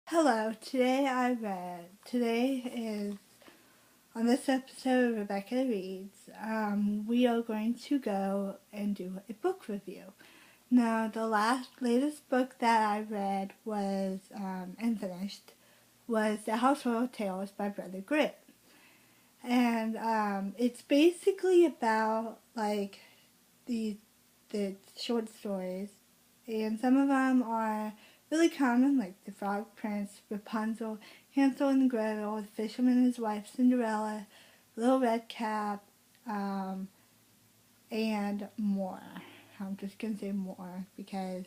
Hello, today is, on this episode of Rebecca Reads, we are going to go and do a book review. Now, the latest book that I read and finished, was The Household Tales by Brother Grimm. And, it's basically about, the short stories, and some of them are really common, like The Frog Prince, Rapunzel, Hansel and Gretel, The Fisherman and His Wife, Cinderella, Little Red Cap, um, and more. I'm just gonna say more because,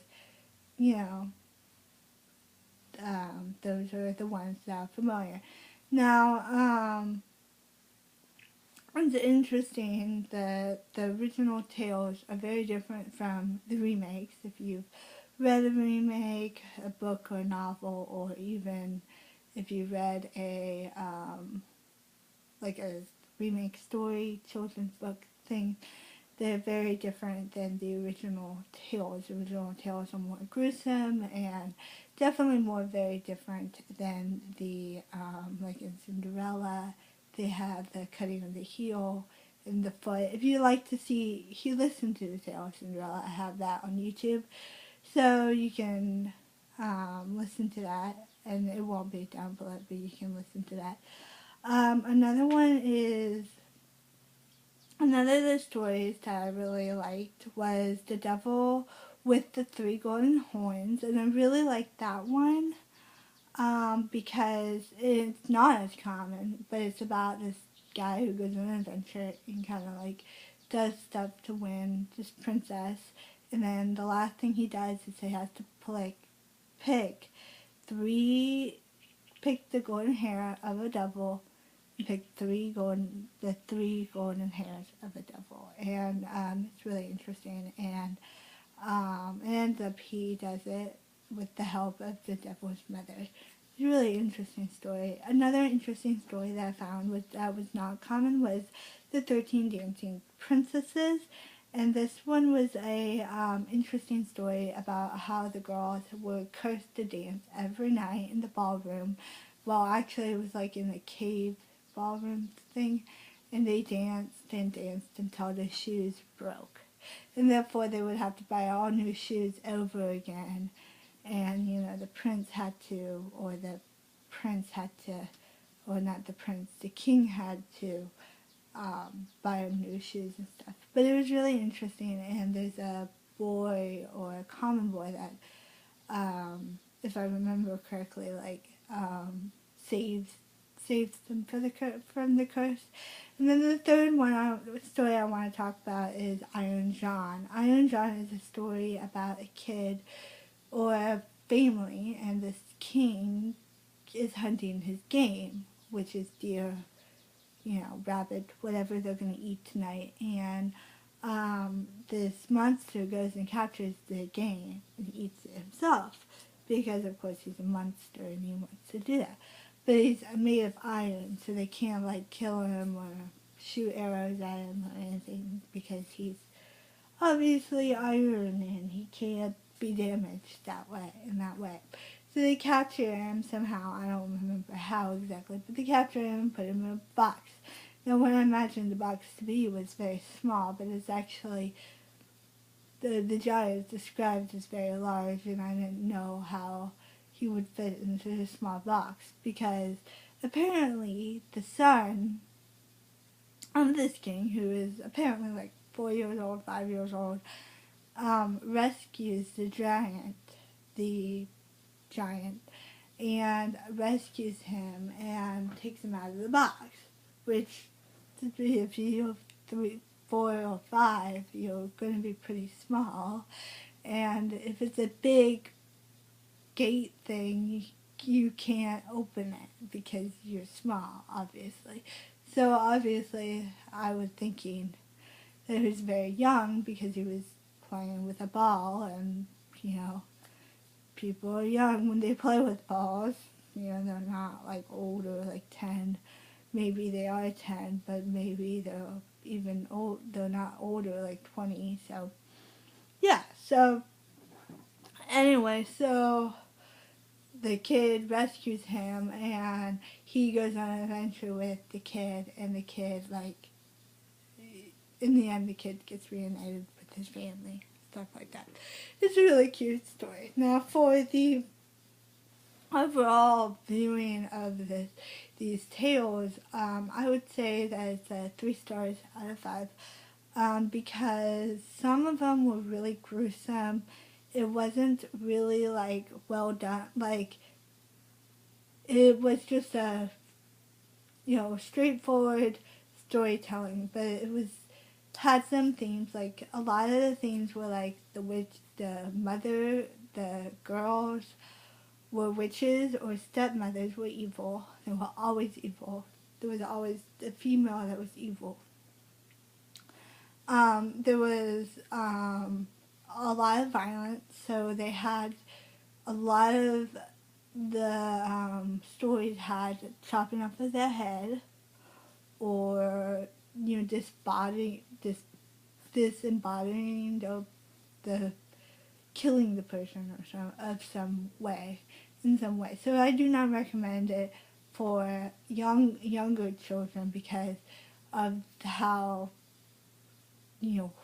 you know, those are the ones that are familiar. Now, it's interesting that the original tales are very different from the remakes. If you've read a remake, a book or novel, or even if you read a remake story, children's book thing, they're very different than the original tales. The original tales are more gruesome and definitely more very different than like in Cinderella, they have the cutting of the heel and the foot. If you like to see, if you listen to the tale of Cinderella, I have that on YouTube. So you can listen to that, and it won't be down below, but you can listen to that. Another one is Another of the stories that I really liked was The Devil with the Three Golden Horns, and I really liked that one because it's not as common, but it's about this guy who goes on an adventure and kind of like does stuff to win this princess, and then the last thing he does is he has to pick three, pick the golden hair of a devil picked the three golden hairs of the devil, and it's really interesting. And it ends up he does it with the help of the devil's mother. It's a really interesting story. Another interesting story that I found was not common was the 13 Dancing Princesses. And this one was a interesting story about how the girls were cursed to dance every night in the ballroom. Well, actually, it was like in a cave ballroom thing, and they danced and danced until their shoes broke, and therefore they would have to buy all new shoes over again. And the prince had to, or the prince had to, or not the prince, the king had to buy them new shoes and stuff. But it was really interesting, and there's a boy or a common boy that, if I remember correctly, saves them from the curse. And then the third story I want to talk about is Iron John. Iron John is a story about a kid or a family, and this king is hunting his game, which is deer, rabbit, whatever they're going to eat tonight. And this monster goes and captures the game and eats it himself because, of course, he's a monster and he wants to do that. But he's made of iron, so they can't kill him or shoot arrows at him or anything because he's obviously iron and he can't be damaged in that way. So they capture him somehow. I don't remember how exactly, but they capture him and put him in a box. Now, what I imagined the box to be was very small, but it's actually the jar is described as very large, and I didn't know how he would fit into this small box because apparently the son of this king, who is apparently like 4 years old, 5 years old, rescues the giant, and rescues him and takes him out of the box, which if you have 4 or 5, you're going to be pretty small, and if it's a big gate thing, you can't open it because you're small, obviously. So obviously, I was thinking that he was very young because he was playing with a ball, and people are young when they play with balls. They're not older, like 10. Maybe they are 10, but maybe they're even old. They're not older, like 20. So yeah. So anyway, so the kid rescues him, and he goes on an adventure with the kid, and the kid, like, in the end, the kid gets reunited with his family, stuff like that. It's a really cute story. Now, for the overall viewing of these tales, I would say that it's 3 stars out of 5, because some of them were really gruesome. It wasn't really, like, well done. Like, it was just a, straightforward storytelling, but it was had some themes. Like, a lot of the themes were like the witch, the mother, the girls were witches, or stepmothers were evil. They were always evil. There was always a female that was evil. There was a lot of violence, so they had a lot of the stories had chopping off of their head, or disembodying the killing the person or in some way. So I do not recommend it for younger children because of how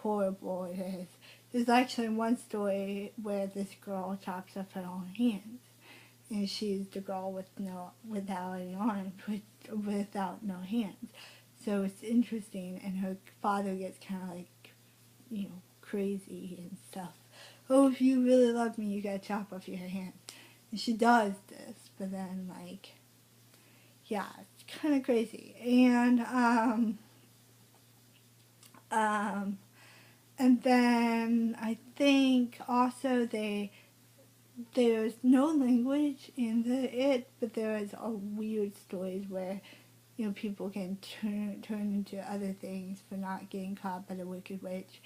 horrible it is. There's actually one story where this girl chops off her own hands, and she's the girl without any arms, without no hands. So it's interesting, and her father gets kind of like, crazy and stuff. Oh, if you really love me, you gotta chop off your hand. And she does this, but then, like, yeah, it's kind of crazy. And then I think also there's no language in it, but there is a weird stories where people can turn into other things for not getting caught by the wicked witch,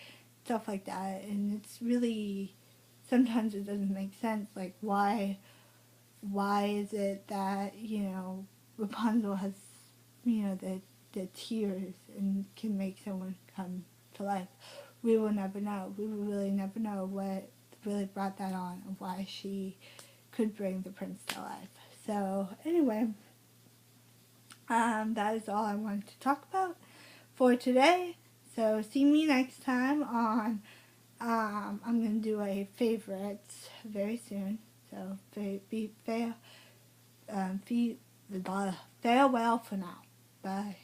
stuff like that. And it's really, sometimes it doesn't make sense. Like, why is it that Rapunzel has the tears and can make someone come to life? We will never know. We will really never know what really brought that on, and why she could bring the prince to life. So anyway, that is all I wanted to talk about for today. So see me next time on, I'm going to do a favorites very soon. So farewell for now. Bye.